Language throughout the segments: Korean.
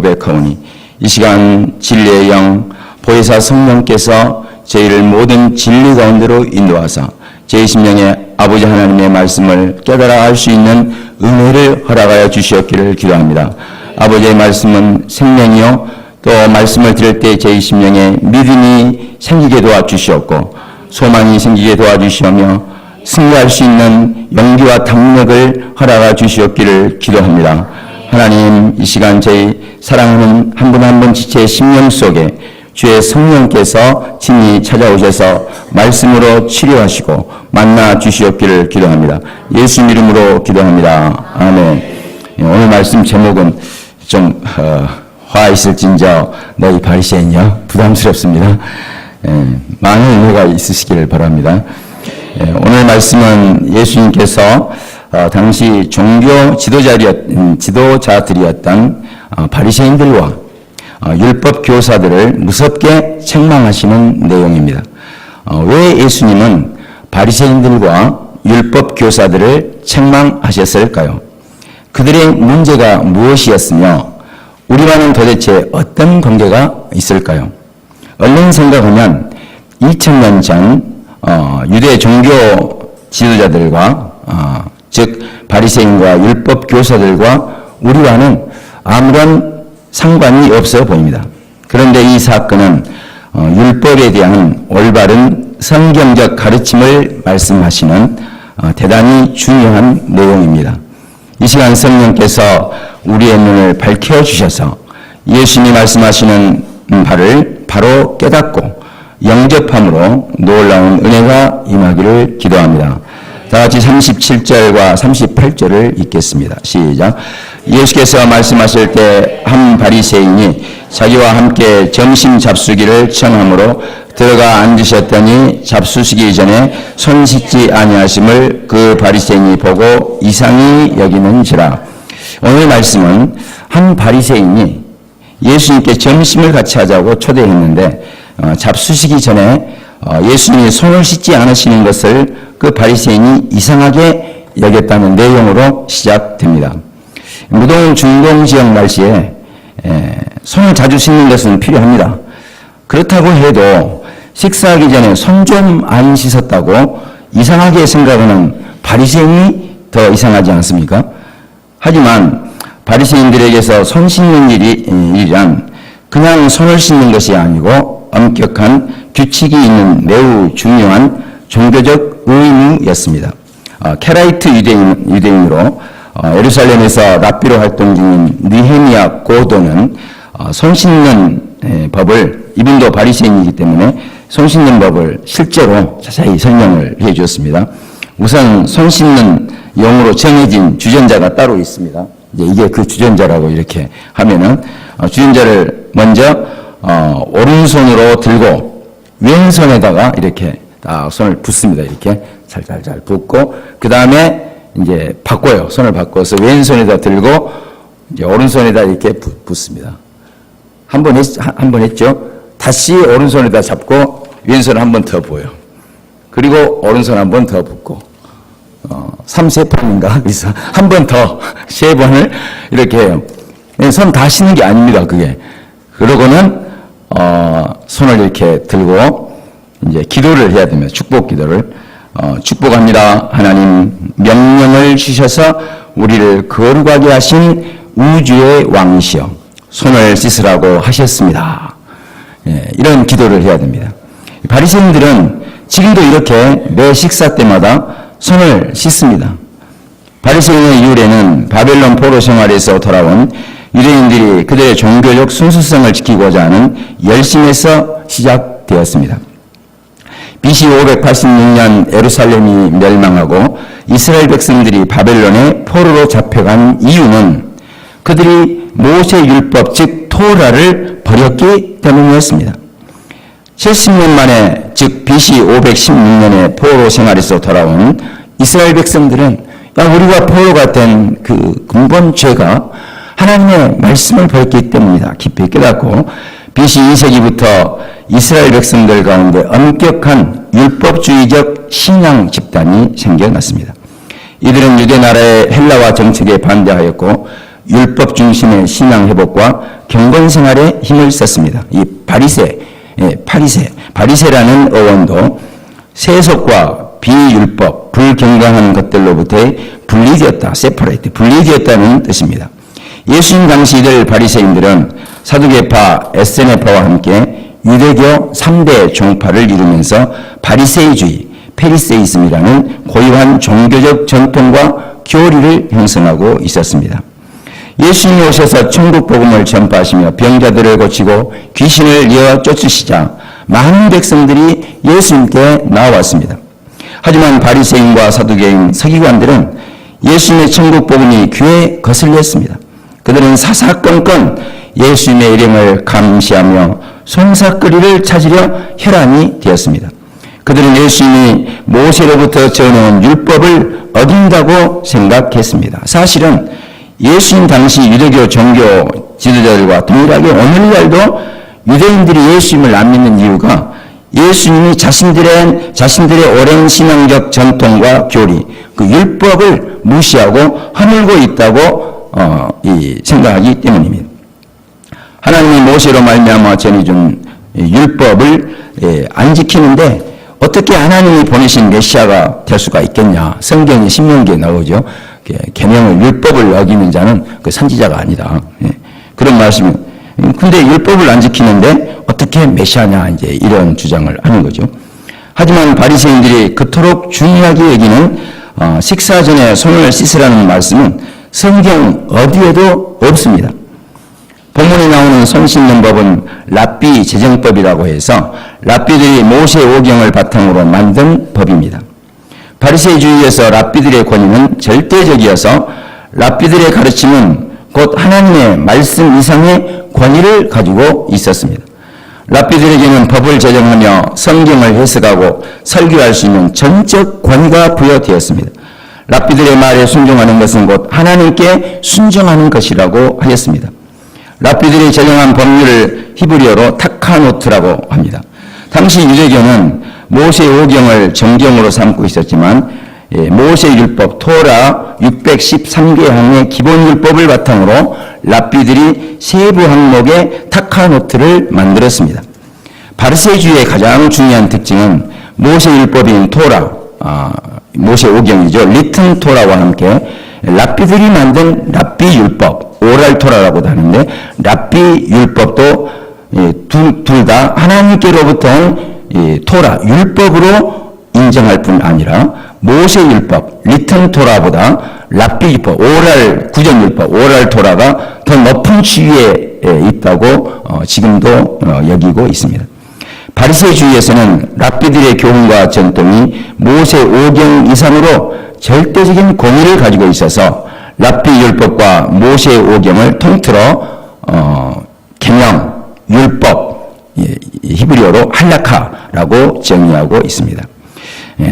고백하오니 이 시간 진리의 영 보혜사 성령께서 저희를 모든 진리 가운데로 인도하사 제 심령에 아버지 하나님의 말씀을 깨달아 알 수 있는 은혜를 허락하여 주시옵기를 기도합니다. 아버지의 말씀은 생명이요 또 말씀을 들을 때 제 심령에 믿음이 생기게 도와주시옵고 소망이 생기게 도와주시오며 승리할 수 있는 용기와 담력을 허락하여 주시옵기를 기도합니다. 하나님, 이 시간 저희 사랑하는 한 분 한 분 지체의 심령 속에 주의 성령께서 친히 찾아오셔서 말씀으로 치료하시고 만나 주시옵기를 기도합니다. 예수 이름으로 기도합니다. 아멘. 오늘 말씀 제목은 좀 화 있을진저 너희 바리새인이여 부담스럽습니다. 많은 의미가 있으시기를 바랍니다. 오늘 말씀은 예수님께서 당시 종교 지도자들이었던 바리새인들과 율법 교사들을 무섭게 책망하시는 내용입니다. 왜 예수님은 바리새인들과 율법 교사들을 책망하셨을까요? 그들의 문제가 무엇이었으며 우리와는 도대체 어떤 관계가 있을까요? 얼른 생각하면 2000년 전 유대 종교 지도자들과 즉 바리새인과 율법 교사들과 우리와는 아무런 상관이 없어 보입니다. 그런데 이 사건은 율법에 대한 올바른 성경적 가르침을 말씀하시는 대단히 중요한 내용입니다. 이 시간 성령께서 우리의 눈을 밝혀주셔서 예수님이 말씀하시는 바를 바로 깨닫고 영접함으로 놀라운 은혜가 임하기를 기도합니다. 다같이 37절과 38절을 읽겠습니다. 시작. 예수께서 말씀하실 때 한 바리새인이 자기와 함께 점심 잡수기를 청함으로 들어가 앉으셨더니 잡수시기 전에 손 씻지 아니하심을 그 바리새인이 보고 이상히 여기는지라. 오늘 말씀은 한 바리새인이 예수님께 점심을 같이 하자고 초대했는데 잡수시기 전에 예수님이 손을 씻지 않으시는 것을 그 바리새인이 이상하게 여겼다는 내용으로 시작됩니다. 무더운 중동 지역 날씨에 손을 자주 씻는 것은 필요합니다. 그렇다고 해도 식사하기 전에 손 좀 안 씻었다고 이상하게 생각하는 바리새인이 더 이상하지 않습니까? 하지만 바리새인들에게서 손 씻는 일이란 그냥 손을 씻는 것이 아니고 엄격한 규칙이 있는 매우 중요한 종교적 의무였습니다. 케라이트 유대인으로 예루살렘에서 랍비로 활동 중인 느헤미야 고도는 손 씻는 법을, 이분도 바리새인이기 때문에 손 씻는 법을 실제로 자세히 설명을 해 주었습니다. 우선 손 씻는 용으로 정해진 주전자가 따로 있습니다. 이게 그 주전자라고 이렇게 하면은 주전자를 먼저 오른손으로 들고 왼손에다가 이렇게 딱 손을 붓습니다. 이렇게 잘 붓고 그 다음에 이제 바꿔요. 손을 바꿔서 왼손에다 들고 이제 오른손에다 이렇게 붓습니다. 한 번 했죠. 다시 오른손에다 잡고 왼손을 한 번 더 부어요. 그리고 오른손 한 번 더 붓고 3세판인가? 그래서 한 번 더 3번을 이렇게 해요. 손 다 씻는 게 아닙니다. 그게. 그러고는 손을 이렇게 들고 이제 기도를 해야 됩니다. 축복 기도를. 축복합니다. 하나님 명령을 주셔서 우리를 거룩하게 하신 우주의 왕이시여 손을 씻으라고 하셨습니다. 이런 기도를 해야 됩니다. 바리새인들은 지금도 이렇게 매 식사 때마다 손을 씻습니다. 바리새인의 유래는 바벨론 포로 생활에서 돌아온 유대인들이 그들의 종교적 순수성을 지키고자 하는 열심에서 시작되었습니다. BC 586년 예루살렘이 멸망하고 이스라엘 백성들이 바벨론의 포로로 잡혀간 이유는 그들이 모세 율법 즉 토라를 버렸기 때문이었습니다. 70년 만에 즉 BC 516년에 포로 생활에서 돌아온 이스라엘 백성들은 우리가 포로가 된 그 근본 죄가 하나님의 말씀을 버렸기 때문이다. 깊이 깨닫고 BC 2세기부터 이스라엘 백성들 가운데 엄격한 율법주의적 신앙 집단이 생겨났습니다. 이들은 유대 나라의 헬라화 정책에 반대하였고 율법 중심의 신앙 회복과 경건 생활에 힘을 썼습니다. 이 바리새라는 어원도 세속과 비율법, 불경건한 것들로부터의 분리되었다, 분리되었다는 뜻입니다. 예수님 당시 이들 바리새인들은 사두개파, 에세네파와 함께 유대교 3대 종파를 이루면서 바리새이주의, 페리세이즘이라는 고유한 종교적 전통과 교리를 형성하고 있었습니다. 예수님이 오셔서 천국 복음을 전파하시며 병자들을 고치고 귀신을 내어 쫓으시자 많은 백성들이 예수님께 나왔습니다. 하지만 바리새인과 사두개인, 서기관들은 예수님의 천국 복음이 귀에 거슬렸습니다. 그들은 사사건건 예수님의 이름을 감시하며 손삭거리를 찾으려 혈안이 되었습니다. 그들은 예수님이 모세로부터 전해온 율법을 어긴다고 생각했습니다. 사실은 예수님 당시 유대교 종교 지도자들과 동일하게 오늘날도 유대인들이 예수님을 안 믿는 이유가 예수님이 자신들의 오랜 신앙적 전통과 교리, 그 율법을 무시하고 허물고 있다고 생각하기 때문입니다. 하나님이 모세로 말미암아 전해준 율법을 안 지키는데 어떻게 하나님이 보내신 메시아가 될 수가 있겠냐. 성경에 신명기에 나오죠. 계명을 율법을 어기는 자는 그 선지자가 아니다. 그런 말씀이. 근데 율법을 안 지키는데 어떻게 메시아냐, 이제 이런 주장을 하는 거죠. 하지만 바리새인들이 그토록 중요하게 여기는 식사 전에 손을 씻으라는 말씀은 성경 어디에도 없습니다. 본문에 나오는 손 씻는 법은 랍비 제정법이라고 해서 랍비들이 모세 오경을 바탕으로 만든 법입니다. 바리새이주의에서 랍비들의 권위는 절대적이어서 랍비들의 가르침은 곧 하나님의 말씀 이상의 권위를 가지고 있었습니다. 랍비들에게는 법을 제정하며 성경을 해석하고 설교할 수 있는 전적 권위가 부여되었습니다. 랍비들의 말에 순종하는 것은 곧 하나님께 순종하는 것이라고 하였습니다. 랍비들이 제정한 법률을 히브리어로 타카노트라고 합니다. 당시 유대교는 모세 오경을 정경으로 삼고 있었지만 모세 율법 토라 613개 항의 기본 율법을 바탕으로 랍비들이 세부 항목의 타카노트를 만들었습니다. 바리새이주의의 가장 중요한 특징은 모세 율법인 토라, 모세 오경이죠. 리튼 토라와 함께 랍비들이 만든 랍비 율법, 오랄 토라라고도 하는데 랍비 율법도 둘 다 하나님께로부터 토라, 율법으로 인정할 뿐 아니라 모세 율법, 리튼 토라보다 랍비 율법, 오랄 구전 율법, 오랄 토라가 더 높은 지위에 있다고 지금도 여기고 있습니다. 바리새이주의에서는 랍비들의 교훈과 전통이 모세 오경 이상으로 절대적인 권위를 가지고 있어서 랍비 율법과 모세 오경을 통틀어 계명, 율법, 히브리어로 할라카라고 정의하고 있습니다.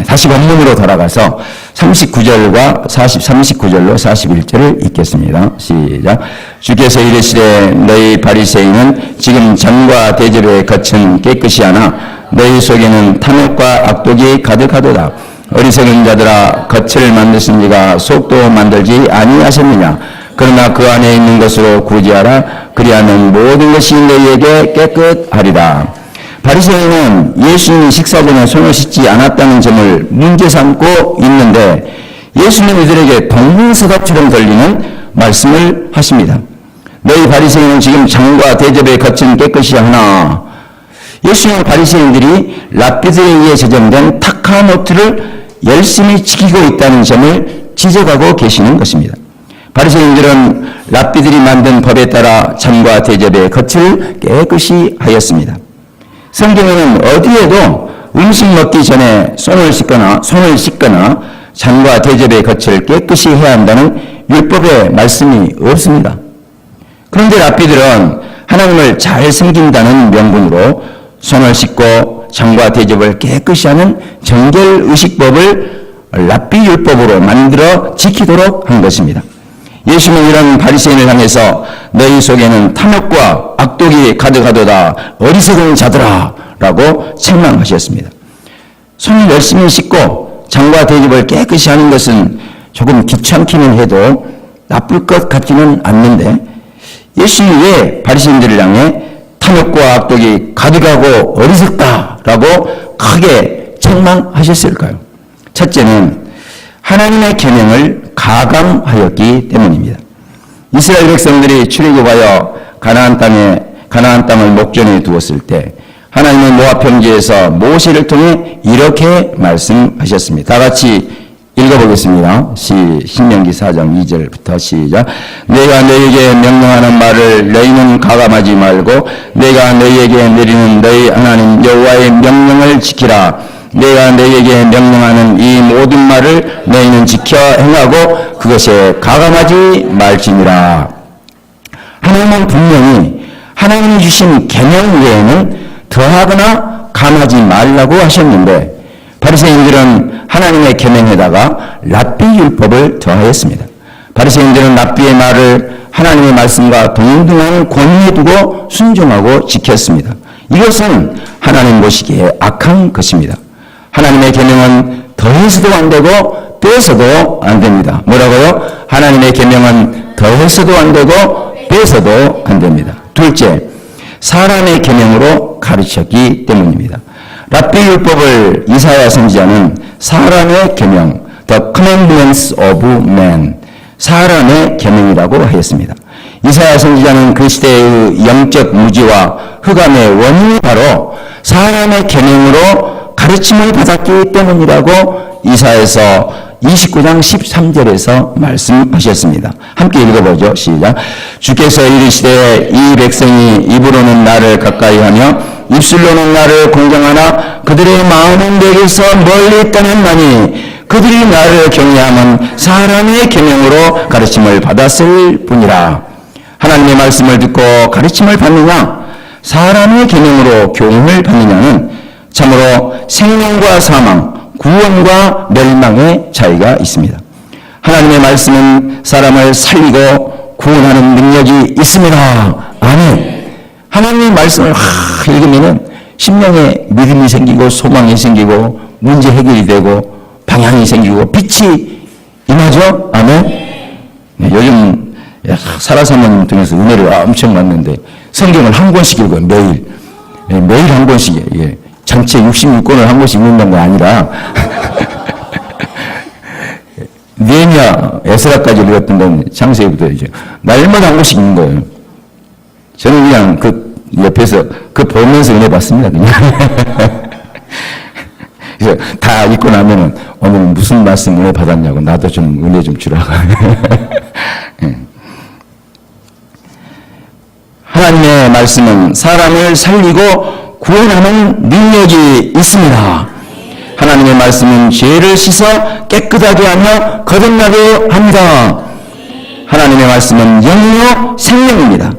다시 원문으로 돌아가서 39절과 39절로 41절을 읽겠습니다. 시작. 주께서 이르시되 너희 바리새인은 지금 전과 대접에 겉은 깨끗이 하나 너희 속에는 탐욕과 악독이 가득하도다. 어리석은 자들아, 겉을 만드신 이가 속도 만들지 아니하셨느냐. 그러나 그 안에 있는 것으로 구제하라. 그리하면 모든 것이 너희에게 깨끗하리라. 바리새인은 예수님이 식사 전에 손을 씻지 않았다는 점을 문제 삼고 있는데 예수님 이들에게 동문서답처럼 들리는 말씀을 하십니다. 너희 바리새인은 지금 장과 대접에 겉은 깨끗이 하나. 예수님은 바리새인들이 랍비들에 의해 제정된 타카노트를 열심히 지키고 있다는 점을 지적하고 계시는 것입니다. 바리새인들은 랍비들이 만든 법에 따라 장과 대접의 겉을 깨끗이 하였습니다. 성경에는 어디에도 음식 먹기 전에 손을 씻거나 장과 대접의 겉을 깨끗이 해야 한다는 율법의 말씀이 없습니다. 그런데 랍비들은 하나님을 잘 섬긴다는 명분으로 손을 씻고 장과 대접을 깨끗이 하는 정결의식법을 랍비 율법으로 만들어 지키도록 한 것입니다. 예수님은 이런 바리새인을 향해서 너희 속에는 탐욕과 악독이 가득하도다. 어리석은 자들아 라고 책망하셨습니다. 손을 열심히 씻고 장과 대접을 깨끗이 하는 것은 조금 귀찮기는 해도 나쁠 것 같지는 않는데 예수님이 왜 바리새인들을 향해 탐욕과 악독이 가득하고 어리석다라고 크게 책망하셨을까요? 첫째는 하나님의 계명을 가감하였기 때문입니다. 이스라엘 백성들이 출애굽하여 가나안 땅을 목전에 두었을 때 하나님은 모압 평지에서 모세를 통해 이렇게 말씀하셨습니다. 다 같이 읽어보겠습니다. 신명기 4장 2절부터 시작. 내가 너희에게 명령하는 말을 너희는 가감하지 말고 내가 너희에게 내리는 너희 하나님 여호와의 명령을 지키라. 내가 너희에게 명령하는 이 모든 말을 너희는 지켜 행하고 그것에 가감하지 말지니라. 하나님은 분명히 하나님이 주신 계명 외에는 더하거나 감하지 말라고 하셨는데 바리새인들은 하나님의 계명에다가 랍비 율법을 더하였습니다. 바리새인들은 랍비의 말을 하나님의 말씀과 동등한 권위에 두고 순종하고 지켰습니다. 이것은 하나님 보시기에 악한 것입니다. 하나님의 계명은 더해서도 안 되고 빼서도 안 됩니다. 뭐라고요? 하나님의 계명은 더해서도 안 되고 빼서도 안 됩니다. 둘째, 사람의 계명으로 가르쳤기 때문입니다. 랍비 율법을 이사야 선지자는 사람의 계명, the commandments of man, 사람의 계명이라고 하였습니다. 이사야 선지자는 그 시대의 영적 무지와 흑암의 원인이 바로 사람의 계명으로 가르침을 받았기 때문이라고 이사야서 29장 13절에서 말씀하셨습니다. 함께 읽어보죠. 시작. 주께서 이르시되 이 백성이 입으로는 나를 가까이하며 입술로는 나를 공경하나 그들의 마음은 내게서 멀리 떠났나니 그들이 나를 경외함은 사람의 계명으로 가르침을 받았을 뿐이라. 하나님의 말씀을 듣고 가르침을 받느냐 사람의 계명으로 교훈을 받느냐는 참으로 생명과 사망, 구원과 멸망의 차이가 있습니다. 하나님의 말씀은 사람을 살리고 구원하는 능력이 있습니다. 아멘. 하나님의 말씀을 읽으면 심령에 믿음이 생기고 소망이 생기고 문제 해결이 되고 방향이 생기고 빛이 임하죠. 아멘. 네, 요즘 사라사모님 통해서 은혜를 엄청 받는데 성경을 한 권씩 읽어요. 매일. 네, 매일 한 권씩이에요. 예. 전체 66권을 한 권씩 읽는 게 아니라 느헤미야 에스라까지 읽었던 건 창세기부터 이제 날마다 한 권씩 읽는 거예요. 저는 그냥 그 옆에서 그 보면서 은혜 받습니다. 그냥. 그래서 다 읽고 나면은 오늘 무슨 말씀 은혜 받았냐고 나도 좀 은혜 좀 주라. 하나님의 말씀은 사람을 살리고 구원하는 능력이 있습니다. 하나님의 말씀은 죄를 씻어 깨끗하게 하며 거듭나게 합니다. 하나님의 말씀은 영이요 생명입니다.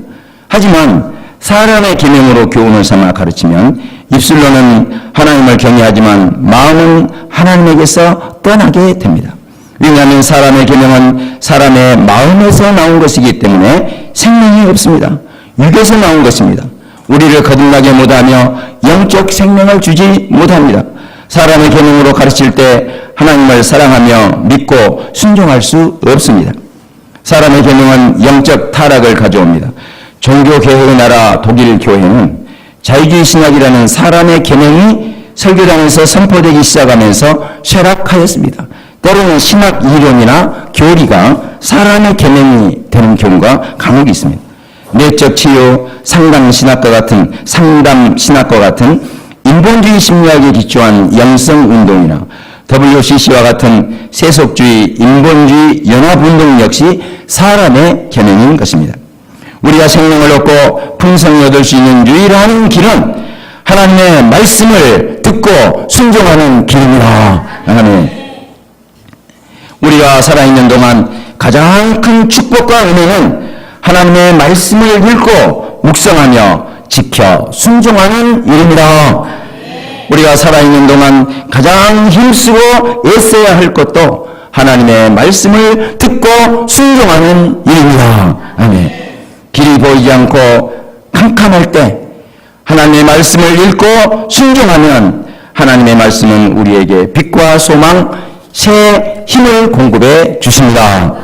하지만 사람의 계명으로 교훈을 삼아 가르치면 입술로는 하나님을 경외하지만 마음은 하나님에게서 떠나게 됩니다. 왜냐하면 사람의 계명은 사람의 마음에서 나온 것이기 때문에 생명이 없습니다. 육에서 나온 것입니다. 우리를 거듭나게 못하며 영적 생명을 주지 못합니다. 사람의 계명으로 가르칠 때 하나님을 사랑하며 믿고 순종할 수 없습니다. 사람의 계명은 영적 타락을 가져옵니다. 종교개혁의 나라 독일 교회는 자유주의 신학이라는 사람의 계명이 설교당에서 선포되기 시작하면서 쇠락하였습니다. 때로는 신학 이론이나 교리가 사람의 계명이 되는 경우가 간혹 있습니다. 내적 치유, 상담 신학과 같은 인본주의 심리학에 기초한 영성 운동이나 WCC와 같은 세속주의, 인본주의 연합운동 역시 사람의 계명인 것입니다. 우리가 생명을 얻고 풍성히 얻을 수 있는 유일한 길은 하나님의 말씀을 듣고 순종하는 길입니다. 아멘. 우리가 살아있는 동안 가장 큰 축복과 은혜는 하나님의 말씀을 읽고 묵상하며 지켜 순종하는 일입니다. 우리가 살아있는 동안 가장 힘쓰고 애써야 할 것도 하나님의 말씀을 듣고 순종하는 일입니다. 아멘. 길이 보이지 않고 캄캄할 때 하나님의 말씀을 읽고 순종하면 하나님의 말씀은 우리에게 빛과 소망, 새 힘을 공급해 주십니다.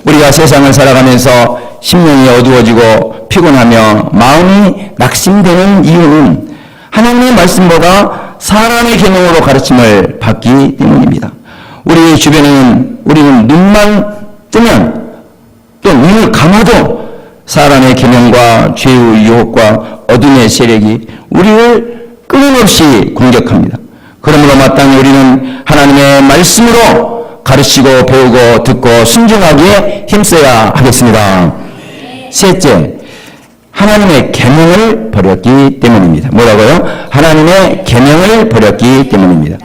우리가 세상을 살아가면서 심령이 어두워지고 피곤하며 마음이 낙심되는 이유는 하나님의 말씀보다 사람의 계명으로 가르침을 받기 때문입니다. 우리 주변에는 우리는 눈만 뜨면 또 눈을 감아도 사람의 계명과 죄의 유혹과 어둠의 세력이 우리를 끊임없이 공격합니다. 그러므로 마땅히 우리는 하나님의 말씀으로 가르치고 배우고 듣고 순종하기에 힘써야 하겠습니다. 셋째, 하나님의 계명을 버렸기 때문입니다. 뭐라고요? 하나님의 계명을 버렸기 때문입니다.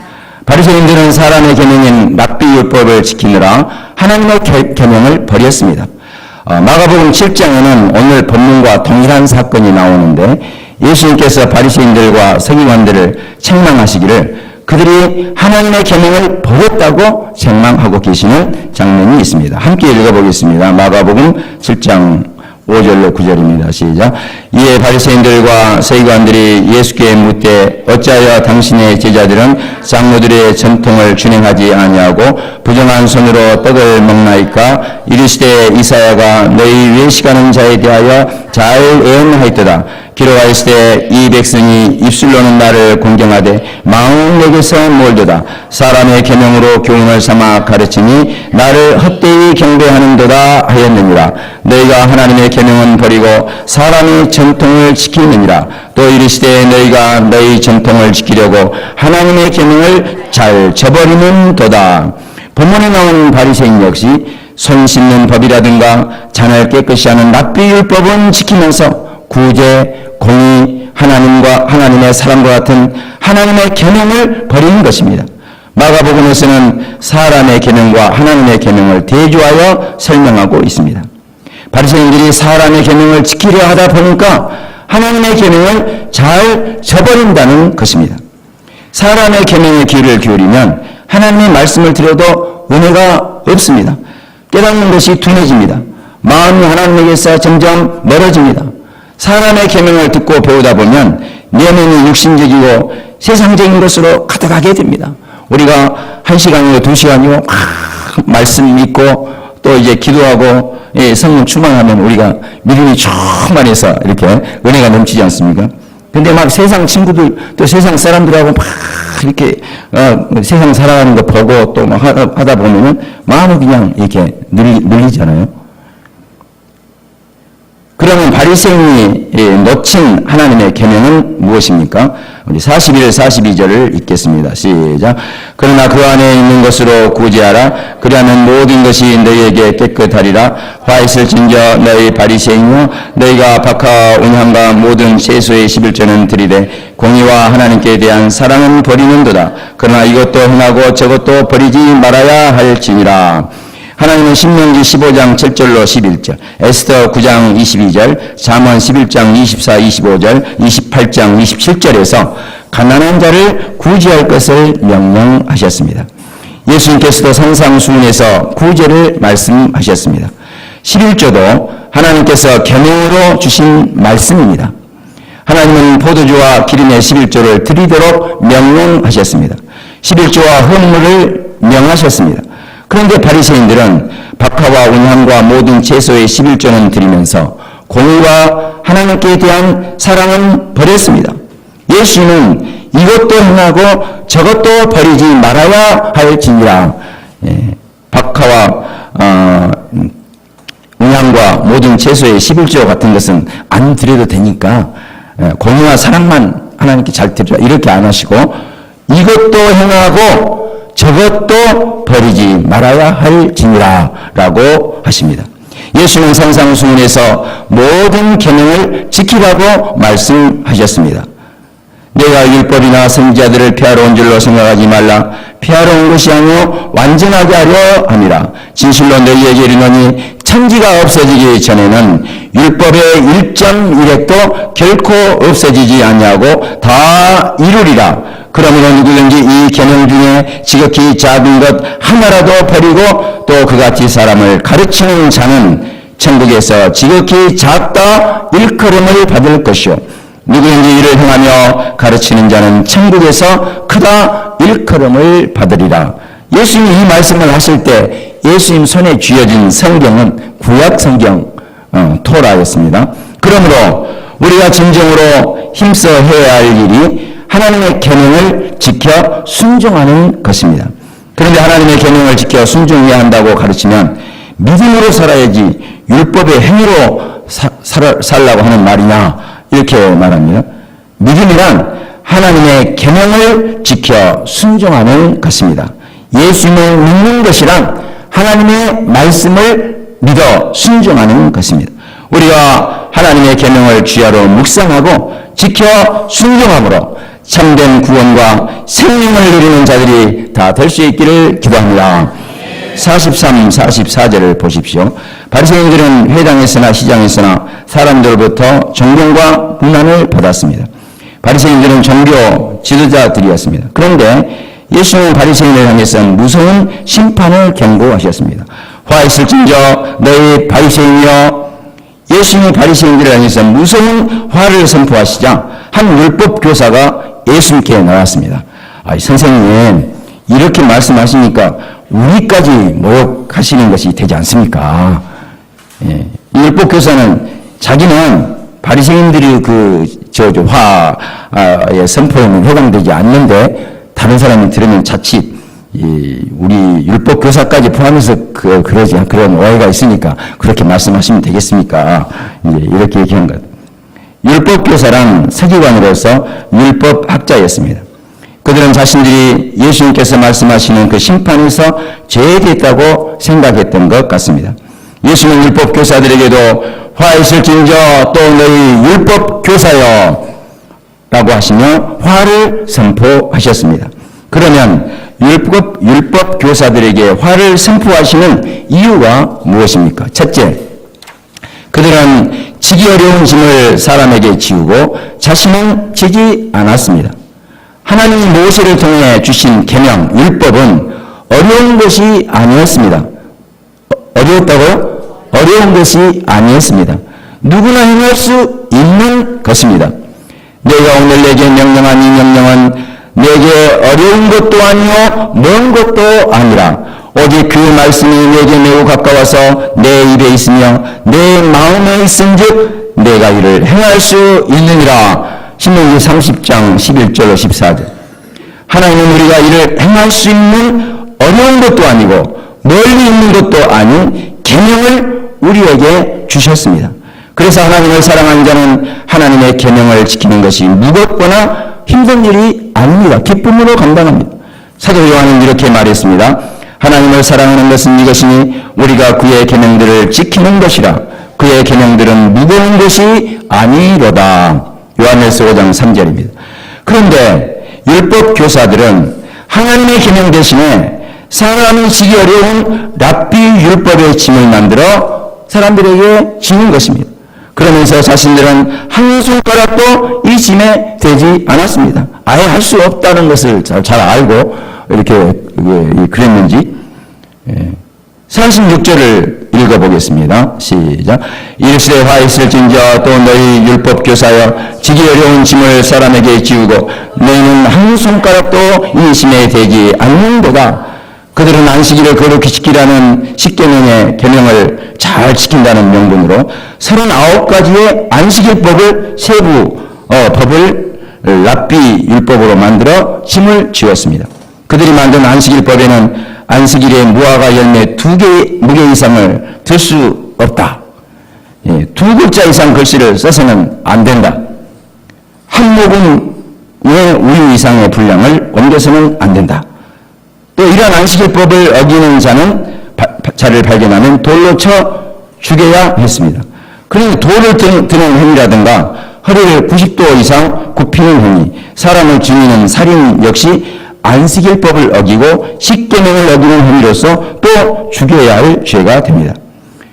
바리새인들은 사람의 계명인 랍비율법을 지키느라 하나님의 계명을 버렸습니다. 마가복음 7장에는 오늘 본문과 동일한 사건이 나오는데 예수님께서 바리새인들과 서기관들을 책망하시기를 그들이 하나님의 계명을 버렸다고 책망하고 계시는 장면이 있습니다. 함께 읽어보겠습니다. 마가복음 7장 5절로 9절입니다. 시작. 이에 바리새인들과 서기관들이 예수께 묻되 어찌하여 당신의 제자들은 장로들의 전통을 준행하지 아니하고 부정한 손으로 떡을 먹나이까? 이르시되 이사야가 너희 외식하는 자에 대하여 잘 예언하였도다. 기록하였으되 이 백성이 입술로는 나를 공경하되 마음은 내게서 멀도다. 사람의 계명으로 교훈을 삼아 가르치니 나를 헛되이 경배하는도다 하였느니라. 너희가 하나님의 계명은 버리고 사람의 전통을 지키느니라. 또 이르시되 너희가 너희 전통을 지키려고 하나님의 계명을 잘 저버리는도다. 본문에 나오는 바리새인 역시 손 씻는 법이라든가 잔을 깨끗이 하는 랍비율법은 지키면서 구제, 공의, 하나님의 사랑과 같은 하나님의 계명을 버리는 것입니다. 마가복음에서는 사람의 계명과 하나님의 계명을 대조하여 설명하고 있습니다. 바리새인들이 사람의 계명을 지키려 하다 보니까 하나님의 계명을 잘 저버린다는 것입니다. 사람의 계명에 귀를 기울이면 하나님의 말씀을 들어도 은혜가 없습니다. 깨닫는 것이 둔해집니다. 마음이 하나님에게서 점점 멀어집니다. 사람의 계명을 듣고 배우다 보면 내면이 육신적이고 세상적인 것으로 가득하게 됩니다. 우리가 1시간이고 2시간이고 막 말씀 믿고 또 이제 기도하고 성령 충만하면 우리가 믿음이 충만해서 이렇게 은혜가 넘치지 않습니까? 근데 막 세상 친구들 또 세상 사람들하고 막 이렇게 세상 살아가는 거 보고 또 막 하다 보면은 마음이 그냥 이렇게 눌리잖아요. 그러면 바리새인이 놓친 하나님의 계명은 무엇입니까? 우리 41, 42절을 읽겠습니다. 시작. 그러나 그 안에 있는 것으로 구제하라. 그리하면 모든 것이 너희에게 깨끗하리라. 화 있을진저 너희 바리새인이여 너희가 박하와 운향과 모든 채소의 11조는 드리되 공의와 하나님께 대한 사랑은 버리는도다. 그러나 이것도 행하고 저것도 버리지 말아야 할지니라. 하나님은 신명기 15장 7절로 11절, 에스더 9장 22절, 잠언 11장 24, 25절, 28장 27절에서 가난한 자를 구제할 것을 명령하셨습니다. 예수님께서도 산상수훈에서 구제를 말씀하셨습니다. 11조도 하나님께서 계명으로 주신 말씀입니다. 하나님은 포도주와 기름의 11조를 드리도록 명령하셨습니다. 11조와 헌물을 명하셨습니다. 그런데 바리새인들은 박하와 운향과 모든 채소의 11조는 드리면서 공의와 하나님께 대한 사랑은 버렸습니다. 예수는 이것도 행하고 저것도 버리지 말아야 할지니라. 박하와 운향과 모든 채소의 11조 같은 것은 안 드려도 되니까 공의와 사랑만 하나님께 잘 드리라 이렇게 안 하시고 이것도 행하고 저것도 버리지 말아야 할지니라 라고 하십니다. 예수는 산상수훈에서 모든 계명을 지키라고 말씀하셨습니다. 내가 율법이나 선지자들을 피하러 온 줄로 생각하지 말라. 피하러 온 것이 아니요 완전하게 하려 함이라. 진실로 너희에게 이르노니 천지가 없어지기 전에는 율법의 1.1획도 결코 없어지지 아니하고 다 이루리라. 그러므로 누구든지 이 계명 중에 지극히 작은 것 하나라도 버리고 또 그같이 사람을 가르치는 자는 천국에서 지극히 작다 일컬음을 받을 것이요 누구든지 이를 행하며 가르치는 자는 천국에서 크다 일컬음을 받으리라. 예수님이 이 말씀을 하실 때 예수님 손에 쥐어진 성경은 구약 성경 토라였습니다. 그러므로 우리가 진정으로 힘써 해야 할 일이 하나님의 계명을 지켜 순종하는 것입니다. 그런데 하나님의 계명을 지켜 순종해야 한다고 가르치면 믿음으로 살아야지 율법의 행위로 살라고 하는 말이냐 이렇게 말합니다. 믿음이란 하나님의 계명을 지켜 순종하는 것입니다. 예수님을 믿는 것이란 하나님의 말씀을 믿어 순종하는 것입니다. 우리가 하나님의 계명을 주야로 묵상하고 지켜 순종함으로 참된 구원과 생명을 누리는 자들이 다 될 수 있기를 기도합니다. 43, 44절을 보십시오. 바리새인들은 회당에서나 시장에서나 사람들로부터 존경과 분란을 받았습니다. 바리새인들은 종교 지도자들이었습니다. 그런데 예수님은 바리새인을 향해서 무서운 심판을 경고하셨습니다. 화 있을진저 너희 바리새인이여. 예수님이 바리새인들을 향해서 무서운 화를 선포하시자 한 율법 교사가 예수님께 나왔습니다. 선생님 이렇게 말씀하시니까 우리까지 모욕하시는 것이 되지 않습니까? 율법 교사는 자기는 바리새인들이 화의 선포에는 해당되지 않는데 다른 사람이 들으면 자칫 우리 율법 교사까지 포함해서 그러지 그런 오해가 있으니까 그렇게 말씀하시면 되겠습니까? 이제 이렇게 얘기한 것. 율법 교사란 서기관으로서 율법 학자였습니다. 그들은 자신들이 예수님께서 말씀하시는 그 심판에서 죄됐다고 생각했던 것 같습니다. 예수는 율법 교사들에게도 화 있을진저 또 너희 율법 교사여 라고 하시며 화를 선포하셨습니다. 그러면 율법 교사들에게 화를 선포하시는 이유가 무엇입니까? 첫째, 그들은 지기 어려운 짐을 사람에게 지우고 자신은 지지 않았습니다. 하나님이 모세를 통해 주신 계명, 율법은 어려운 것이 아니었습니다. 어려웠다고요? 어려운 것이 아니었습니다. 누구나 행할 수 있는 것입니다. 내가 오늘 내게 명령한 이 명령은 내게 어려운 것도 아니요 먼 것도 아니라 오직 그 말씀이 내게 매우 가까워서 내 입에 있으며 내 마음에 있은즉 내가 이를 행할 수 있느니라. 신명기 30장 11절 14절. 하나님은 우리가 이를 행할 수 있는 어려운 것도 아니고 멀리 있는 것도 아닌 계명을 우리에게 주셨습니다. 그래서 하나님을 사랑하는 자는 하나님의 계명을 지키는 것이 무겁거나 힘든 일이 아닙니다. 기쁨으로 감당합니다. 사도 요한은 이렇게 말했습니다. 하나님을 사랑하는 것은 이것이니 우리가 그의 계명들을 지키는 것이라. 그의 계명들은 무거운 것이 아니로다. 요한일서 5장 3절입니다. 그런데 율법 교사들은 하나님의 계명 대신에 사람이 지기 어려운 랍비 율법의 짐을 만들어 사람들에게 지는 것입니다. 그러면서 자신들은 한 손가락도 이 짐에 되지 않았습니다. 아예 할 수 없다는 것을 잘 알고 이렇게 그랬는지. 36절을 읽어보겠습니다. 시작. 이르시되 화 있을진저 또 너희 율법 교사여 지기 어려운 짐을 사람에게 지우고 너희는 한 손가락도 이 짐에 되지 않는도다. 그들은 안식일을 거룩히 지키라는 십계명의 계명을 잘 지킨다는 명분으로 39가지의 안식일법을 세부 법을 랍비 율법으로 만들어 짐을 지었습니다. 그들이 만든 안식일법에는 안식일에 무화과 열매 2개 무게 이상을 들 수 없다. 2글자 이상 글씨를 써서는 안 된다. 한 모금의 우유 이상의 분량을 옮겨서는 안 된다. 또 이러한 안식일법을 어기는 자를 발견하면 돌로 쳐 죽여야 했습니다. 그러니 돌을 드는 행위라든가 허리를 90도 이상 굽히는 행위, 사람을 죽이는 살인 역시 안식일법을 어기고 십계명을 어기는 행위로서 또 죽여야 할 죄가 됩니다.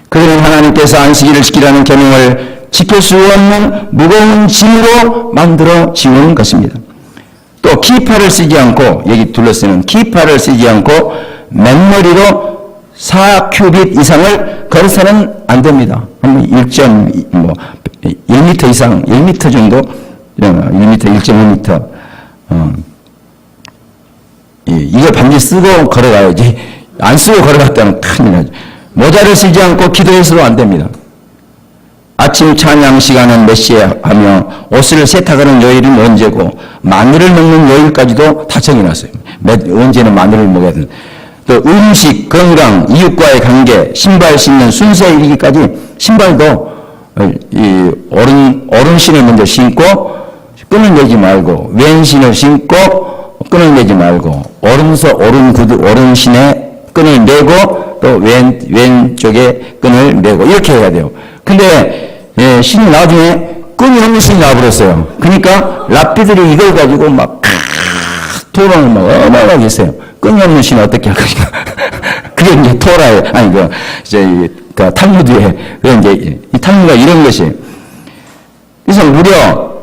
그들은 하나님께서 안식일을 지키라는 계명을 지킬 수 없는 무거운 짐으로 만들어 지운 것입니다. 또 키파를 쓰지 않고, 여기 둘러쓰는 키파를 쓰지 않고 맨머리로 4큐빗 이상을 걸어서는 안 됩니다. 1m 이상, 1m 정도, 1m, 1.5m. 이거 반드시 쓰고 걸어가야지 안 쓰고 걸어갔다면 큰일 나죠. 모자를 쓰지 않고 기도해서도 안 됩니다. 아침 찬양 시간은 몇 시에 하며 옷을 세탁하는 요일은 언제고 마늘을 먹는 요일까지도 다 정해놨어요. 언제는 마늘을 먹어야 되는. 또 음식, 건강, 이웃과의 관계, 신발 신는 순서에 이르기까지 신발도 이 오른 신을 먼저 신고 끈을 내지 말고 왼 신을 신고 끈을 내지 말고 오른 신에 끈을 내고 또 왼쪽에 끈을 내고 이렇게 해야 돼요. 근데 신이 나중에 끈이 없는 신이 나와버렸어요. 그러니까 랍비들이 이걸 가지고 막 토론을 막 어마어마하게 했어요. 끈이 없는 신은 어떻게 할 것인가. 그게 이제 토라에, 아니, 탈무드에, 이제, 이 탈무드가 이런 것이에요. 그래서 무려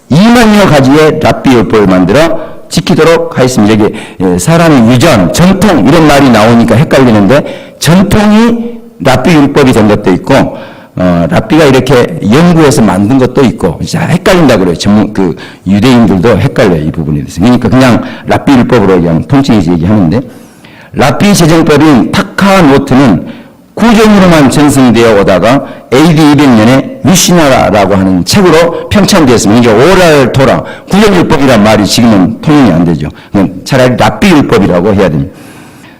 2만여 가지의 랍비 율법을 만들어 지키도록 하였습니다. 여기, 사람의 유전, 전통, 이런 말이 나오니까 헷갈리는데, 전통이 랍비 율법이 된 것도 있고, 랍비가 이렇게 연구해서 만든 것도 있고, 진짜 헷갈린다 그래요. 유대인들도 헷갈려요. 이 부분에 대해서. 그러니까 그냥 랍비 율법으로 그냥 통칭해서 얘기하는데, 랍비 제정법인 타카노트는 구전으로만 전승되어 오다가 AD 200년에 미시나라라고 하는 책으로 편찬되었습니다. 이게 오랄 토라, 구전율법이란 말이 지금은 통용이 안 되죠. 차라리 랍비 율법이라고 해야 됩니다.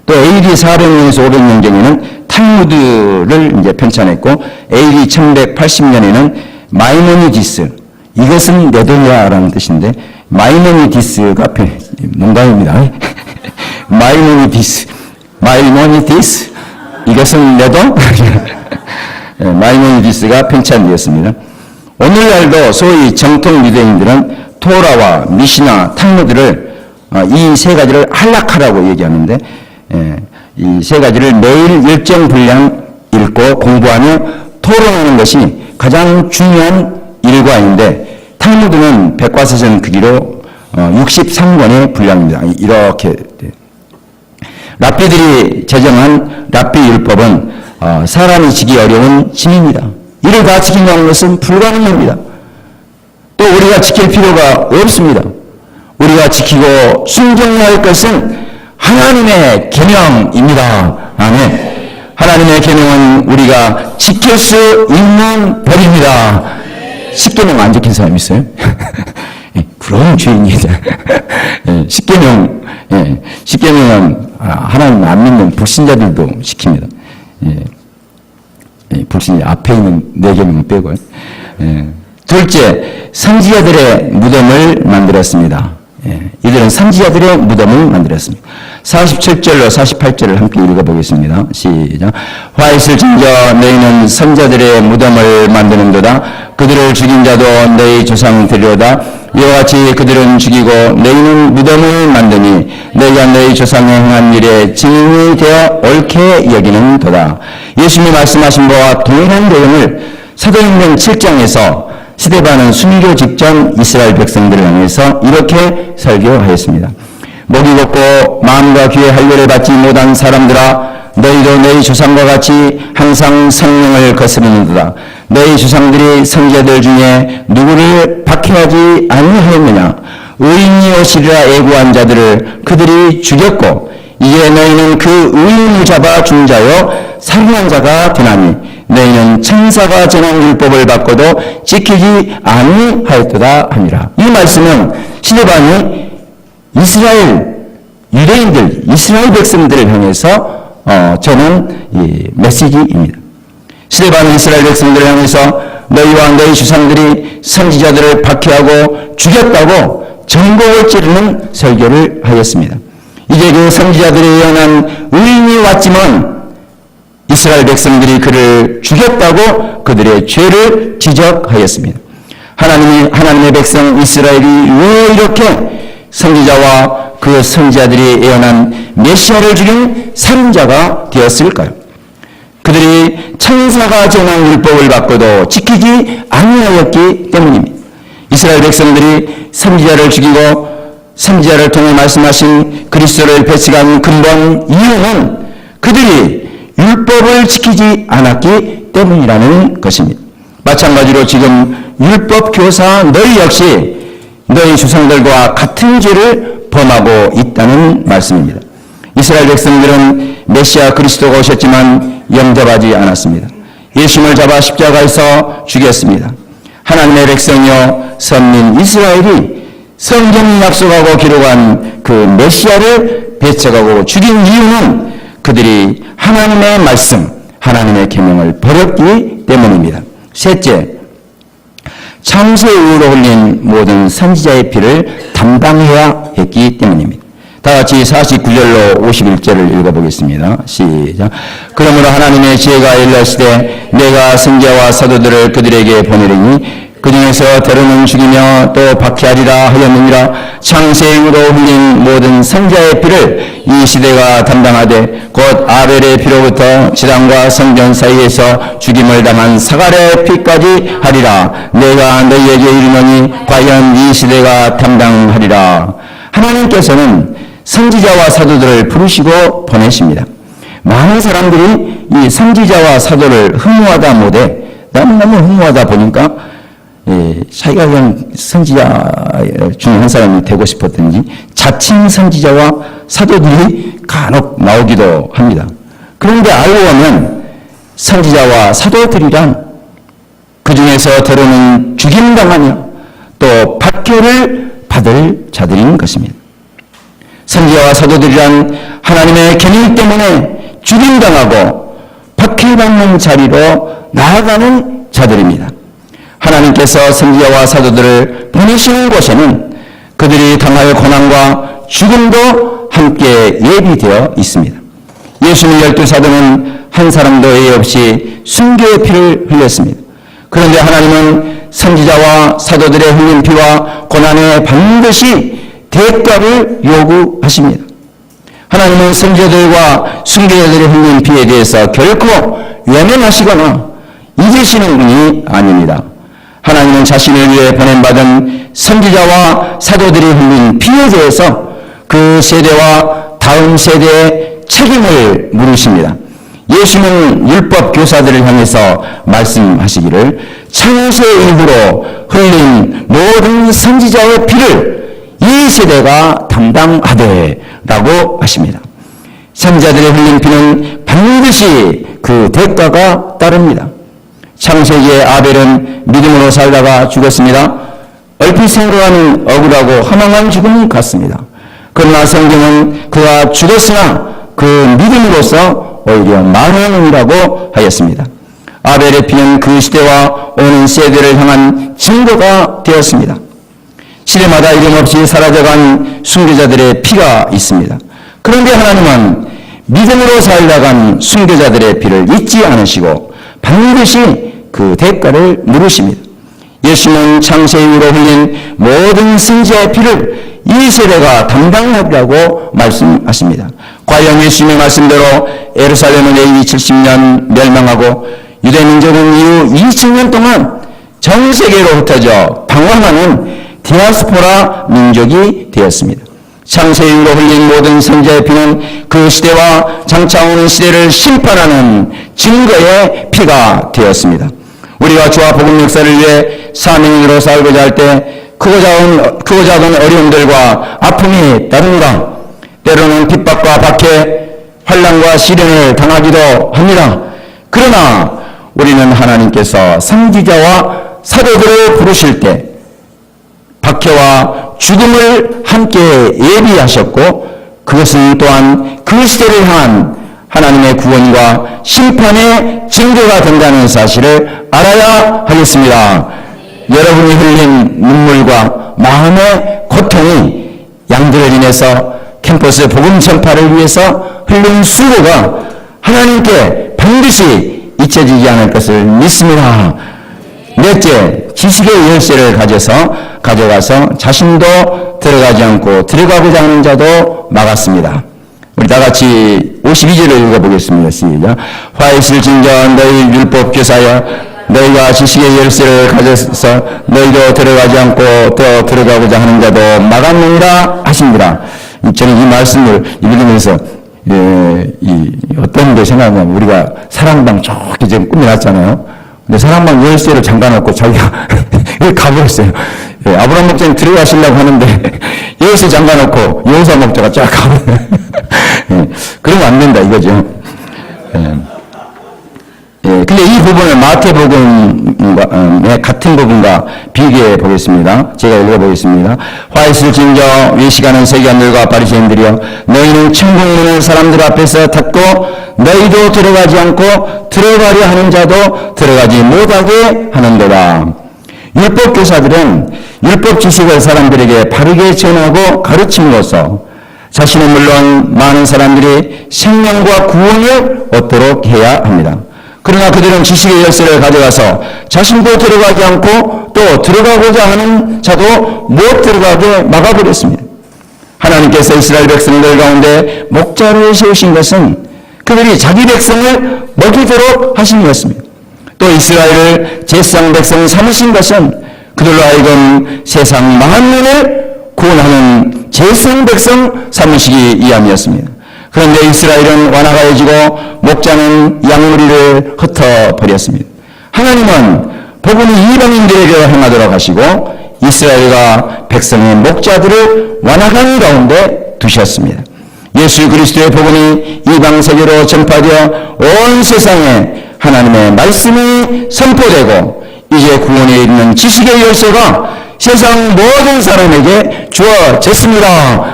또 AD 400년에서 500년경에는 탈무드를 이제 편찬했고 AD 1180년에는 마이모니디스, 이것은 내도냐라는 뜻인데 마이모니디스가 농담입니다. 마이모니디스, 이것은 내도 마이모니디스가 편찬되었습니다. 오늘날도 소위 정통 유대인들은 토라와 미시나, 탈무드를 이 세 가지를 할라카라고 얘기하는데 이 세 가지를 매일 일정 분량 읽고 공부하며 토론하는 것이 가장 중요한 일과인데 탈무드는 백과사전 크기로 63권의 분량입니다. 이렇게 랍비들이 제정한 랍비 율법은 사람이 지기 어려운 짐입니다. 이를 다 지킨다는 것은 불가능합니다. 또 우리가 지킬 필요가 없습니다. 우리가 지키고 순종해야 할 것은 하나님의 계명입니다. 아멘. 하나님의 계명은 우리가 지킬 수 있는 법입니다. 10계명 안 지킨 사람 있어요? 그런 죄인이다. 10계명은 하나님 안 믿는 불신자들도 시킵니다. 불신자 앞에 있는 4계명은 빼고요. 둘째, 선지자들의 무덤을 만들었습니다. 이들은 선지자들의 무덤을 만들었습니다. 47절로 48절을 함께 읽어보겠습니다. 시작. 화 있을진저 너희는 선지자들의 무덤을 만드는도다. 그들을 죽인 자도 너희 조상들이로다. 이와 같이 그들은 죽이고 너희는 무덤을 만드니 너희가 너희 조상의 행한 일에 증인이 되어 옳게 여기는 도다. 예수님이 말씀하신 바와 동일한 내용을 사도행전 7장에서 스데반은 순교 직전 이스라엘 백성들을 향해서 이렇게 설교하였습니다. 목이 걷고 마음과 귀에 할례를 받지 못한 사람들아, 너희도 너희 조상과 같이 항상 성령을 거스르는도다. 너희 조상들이 선지자들 중에 누구를 박해하지 아니하였느냐? 의인이 오시리라 애구한 자들을 그들이 죽였고 이제 너희는 그 의인을 잡아 준 자요 살인한 자가 되나니 너희는 천사가 전한 율법을 받고도 지키지 아니하였도다 하니라. 이 말씀은 스데반이 이스라엘 유대인들, 이스라엘 백성들을 향해서 전한 이 메시지입니다. 스데반은 이스라엘 백성들을 향해서 너희와 너희 조상들이 선지자들을 박해하고 죽였다고 전곡을 찌르는 설교를 하였습니다. 이제 그 선지자들에 의한 의인이 왔지만 이스라엘 백성들이 그를 죽였다고 그들의 죄를 지적하였습니다. 하나님의 백성 이스라엘이 왜 이렇게 선지자와 그 선지자들이 예언한 메시아를 죽인 살인자가 되었을까요? 그들이 천사가 전한 율법을 받고도 지키지 아니하였기 때문입니다. 이스라엘 백성들이 선지자를 죽이고 선지자를 통해 말씀하신 그리스도를 배척한 근본 이유는 그들이 율법을 지키지 않았기 때문이라는 것입니다. 마찬가지로 지금 율법 교사 너희 역시 너희 조상들과 같은 죄를 범하고 있다는 말씀입니다. 이스라엘 백성들은 메시아 그리스도가 오셨지만 영접하지 않았습니다. 예수님을 잡아 십자가에서 죽였습니다. 하나님의 백성이요 선민 이스라엘이 성경이 약속하고 기록한 그 메시아를 배척하고 죽인 이유는 그들이 하나님의 말씀, 하나님의 계명을 버렸기 때문입니다. 셋째, 창세 이후로 흘린 모든 선지자의 피를 담당해야 했기 때문입니다. 다 같이 49절로 51절을 읽어보겠습니다. 시작. 그러므로 하나님의 지혜가 일러시되 내가 선지자와 사도들을 그들에게 보내리니 그 중에서 때로는 죽이며 또 박해하리라 하였느니라. 창세 이후로 흘린 모든 선지자의 피를 이 시대가 담당하되 곧 아벨의 피로부터 지단과 성전 사이에서 죽임을 당한 사갈의 피까지 하리라. 내가 너희에게 이르노니 과연 이 시대가 담당하리라. 하나님께서는 선지자와 사도들을 부르시고 보내십니다. 많은 사람들이 이 선지자와 사도를 흠모하다 못해 나는 너무 흠모하다 보니까 자기가 그냥 선지자 중에 한 사람이 되고 싶었든지 자칭 선지자와 사도들이 간혹 나오기도 합니다. 그런데 알고 보면 선지자와 사도들이란 그 중에서 때로는 죽임당하며 또 박해를 받을 자들인 것입니다. 선지자와 사도들이란 하나님의 계명 때문에 죽임당하고 박해받는 자리로 나아가는 자들입니다. 하나님께서 선지자와 사도들을 보내시는 곳에는 그들이 당할 고난과 죽음도 함께 예비되어 있습니다. 예수님 12사도는 한 사람도 예외 없이 순교의 피를 흘렸습니다. 그런데 하나님은 선지자와 사도들의 흘린 피와 고난에 반드시 대가를 요구하십니다. 하나님은 선지자들과 순교자들의 흘린 피에 대해서 결코 외면하시거나 잊으시는 분이 아닙니다. 하나님은 자신을 위해 보낸받은 선지자와 사도들이 흘린 피에 대해서 그 세대와 다음 세대의 책임을 물으십니다. 예수는 율법 교사들을 향해서 말씀하시기를 창세 이후로 흘린 모든 선지자의 피를 이 세대가 담당하되 라고 하십니다. 선지자들의 흘린 피는 반드시 그 대가가 따릅니다. 창세기의 아벨은 믿음으로 살다가 죽었습니다. 얼핏 생각하는 억울하고 허망한 죽음 같습니다. 그러나 성경은 그가 죽었으나 그 믿음으로서 오히려 만원이라고 하였습니다. 아벨의 피는 그 시대와 오는 세대를 향한 증거가 되었습니다. 시대마다 이름없이 사라져간 순교자들의 피가 있습니다. 그런데 하나님은 믿음으로 살다간 순교자들의 피를 잊지 않으시고 반드시 그 대가를 물으십니다. 예수는 창세 이후로 흘린 모든 선지자의 피를 이 세대가 담당하리라고 말씀하십니다. 과연 예수님의 말씀대로 예루살렘은 AD 70년 멸망하고 유대 민족은 이후 2000년 동안 전 세계로 흩어져 방황하는 디아스포라 민족이 되었습니다. 창세 이후로 흘린 모든 선지자의 피는 그 시대와 장차 오는 시대를 심판하는 증거의 피가 되었습니다. 우리가 주와 복음 역사를 위해 사명으로 살고자 할 때 크고 작은 어려움들과 아픔이 따른가 때로는 핍박과 박해, 환난과 시련을 당하기도 합니다. 그러나 우리는 하나님께서 선지자와 사도들을 부르실 때 박해와 죽음을 함께 예비하셨고 그것은 또한 그 시대를 향한 하나님의 구원과 심판의 증거가 된다는 사실을 알아야 하겠습니다. 여러분이 흘린 눈물과 마음의 고통이 양들을 인해서 캠퍼스 복음 전파를 위해서 흘린 수고가 하나님께 반드시 잊혀지지 않을 것을 믿습니다. 넷째, 지식의 열쇠를 가져가서 자신도 들어가지 않고 들어가고자 하는 자도 막았습니다. 우리 다 같이 52절을 읽어보겠습니다. 시작. 화 있을 진정 너희 율법 교사여 너희가 지식의 열쇠를 가져서 너희도 들어가지 않고 또 들어가고자 하는 자도 막았느니라 하십니다. 저는 이 말씀을 읽으면서 어떤 게 생각나면 우리가 사랑방 좋게 지금 꾸며놨잖아요. 근데 사랑방 열쇠를 잠가놓고 자기가 여기 가버렸어요. 아브라함 목사님 들어가시려고 하는데 열쇠 잠가놓고 여호사 목자가 쫙 가버려요. 그러면 안 된다 이거죠. 근데 이 부분을 마태복음의 같은 부분과 비교해 보겠습니다. 제가 읽어보겠습니다. 화 있을진저 외식하는 세관들과 바리새인들이여, 너희는 천국문을 사람들 앞에서 닫고 너희도 들어가지 않고 들어가려 하는 자도 들어가지 못하게 하는도다. 율법 교사들은 율법 지식을 사람들에게 바르게 전하고 가르침으로써 자신은 물론 많은 사람들이 생명과 구원을 얻도록 해야 합니다. 그러나 그들은 지식의 열쇠를 가져가서 자신도 들어가지 않고 또 들어가고자 하는 자도 못 들어가게 막아버렸습니다. 하나님께서 이스라엘 백성들 가운데 목자를 세우신 것은 그들이 자기 백성을 먹이도록 하신 것입니다. 또 이스라엘을 제사장 백성 삼으신 것은 그들로 하여금 세상 만민을 구원하는 제사장 백성 삼으시기 위함이었습니다. 그런데 이스라엘은 완화가해지고 목자는 양무리를 흩어버렸습니다. 하나님은 복음이 이방인들에게 행하도록 하시고 이스라엘과 백성의 목자들을 완화한 가운데 두셨습니다. 예수 그리스도의 복음이 이방 세계로 전파되어 온 세상에 하나님의 말씀이 선포되고 이제 구원에 이르는 지식의 열쇠가 세상 모든 사람에게 주어졌습니다.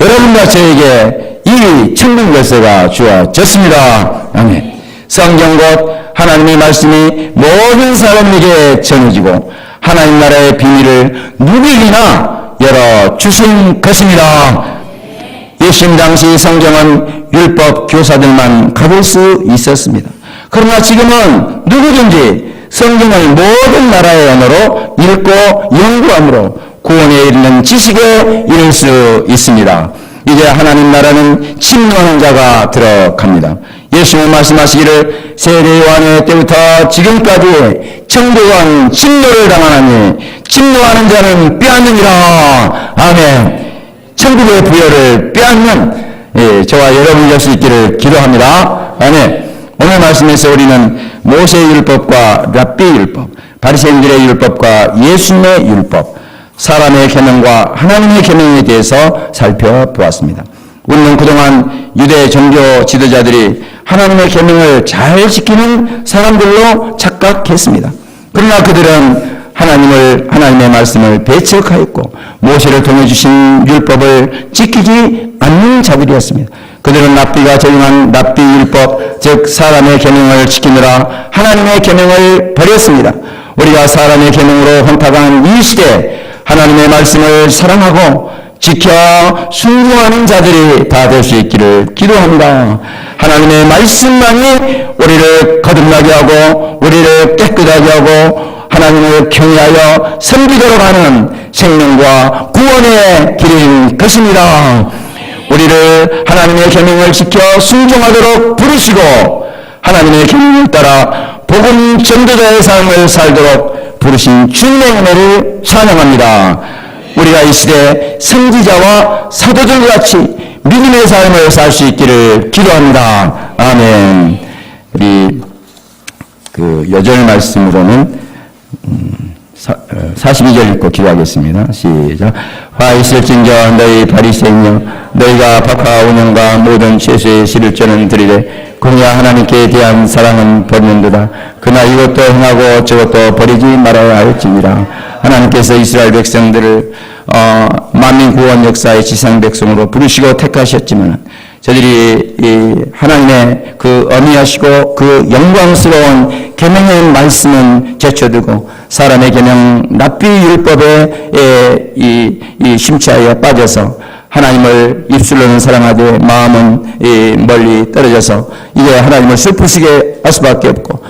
여러분과 저에게 이 천국 열쇠가 주어졌습니다. 아멘. 성경 곧 하나님의 말씀이 모든 사람에게 전해지고 하나님 나라의 비밀을 누구에게나 열어주신 것입니다. 예수님 당시 성경은 율법 교사들만 가질 수 있었습니다. 그러나 지금은 누구든지 성경을 모든 나라의 언어로 읽고 연구함으로 구원에 이르는 지식에 이를 수 있습니다. 이제 하나님 나라는 침노하는 자가 들어갑니다. 예수님은 말씀하시기를 세례 요한의 때부터 지금까지 천국은 침노를 당하나니 침노하는 자는 빼앗느니라. 아멘. 천국의 부여를 빼앗는 저와 여러분이 될 수 있기를 기도합니다. 아멘. 오늘 말씀에서 우리는 모세의 율법과 랍비 율법, 바리새인들의 율법과 예수님의 율법, 사람의 계명과 하나님의 계명에 대해서 살펴보았습니다. 우리는 그동안 유대 종교 지도자들이 하나님의 계명을 잘 지키는 사람들로 착각했습니다. 그러나 그들은 하나님의 말씀을 배척하였고 모세를 통해 주신 율법을 지키지 않는 자들이었습니다. 그들은 랍비가 적용한 랍비 율법, 즉 사람의 계명을 지키느라 하나님의 계명을 버렸습니다. 우리가 사람의 계명으로 혼탁한 이 시대에 하나님의 말씀을 사랑하고 지켜 순종하는 자들이 다 될 수 있기를 기도합니다. 하나님의 말씀만이 우리를 거듭나게 하고 우리를 깨끗하게 하고 하나님을 경외하여 섬기도록 하는 생명과 구원의 길인 것입니다. 우리를 하나님의 계명을 지켜 순종하도록 부르시고 하나님의 계명을 따라 복음 전도자의 삶을 살도록 부르신 주님의 은혜를 찬양합니다. 우리가 이 시대 선지자와 사도들 같이 믿음의 삶을 살 수 있기를 기도합니다. 아멘. 우리 그 여절 말씀으로는 42절 읽고 기도하겠습니다. 시작. 화 있을진저 너희 바리새인여, 너희가 박하 운영과 모든 죄수의 실을전은 들이되 공야 하나님께 대한 사랑은 버리는도다. 그러나 이것도 행하고 저것도 버리지 말아야 할지니라. 하나님께서 이스라엘 백성들을 만민 구원 역사의 지상 백성으로 부르시고 택하셨지만 저들이 이 하나님의 그 어미하시고 그 영광스러운 계명의 말씀은 제쳐두고 사람의 계명 랍비 율법에 이 심취하여 빠져서 하나님을 입술로는 사랑하되 마음은 멀리 떨어져서 이제 하나님을 슬프시게 할 수밖에 없고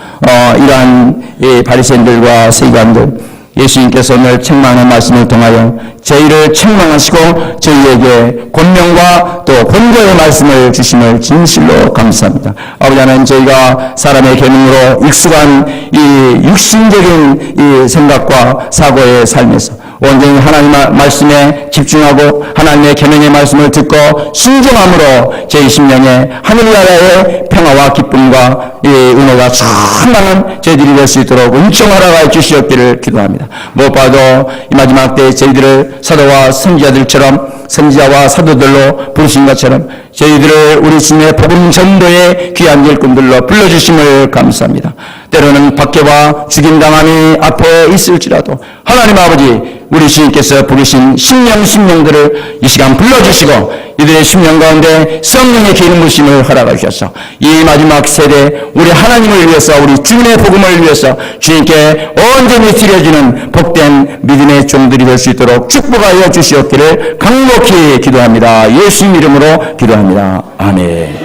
이러한 바리새인들과 서기관들 예수님께서 오늘 책망하는 말씀을 통하여 저희를 책망하시고 저희에게 권명과 또 권고의 말씀을 주심을 진실로 감사합니다. 아버지 하나님, 저희가 사람의 계명으로 익숙한 이 육신적인 이 생각과 사고의 삶에서 온전히 하나님 말씀에 집중하고 하나님의 계명의 말씀을 듣고 순종함으로 저희 심령에 하늘나라의 평화와 기쁨과 이 은혜가 충만한 저희들이 될 수 있도록 은총하라고 주시옵기를 기도합니다. 무엇보다도 이 마지막 때에 저희들을 사도와 선지자와 사도들로 부르신 것처럼 저희들을 우리 주님의 복음 전도의 귀한 일꾼들로 불러주심을 감사합니다. 때로는 박해와 죽임당함이 앞에 있을지라도 하나님 아버지 우리 주님께서 부르신 심령들을 이 시간 불러주시고 이들의 심령 가운데 성령의 기름 부심을 허락해 주셔서 이 마지막 세대 우리 하나님을 위해서 우리 주님의 복음을 위해서 주님께 온전히 드려지는 복된 믿음의 종들이 될 수 있도록 축복하여 주시옵기를 간곡히 기도합니다. 예수님 이름으로 기도합니다. 아멘.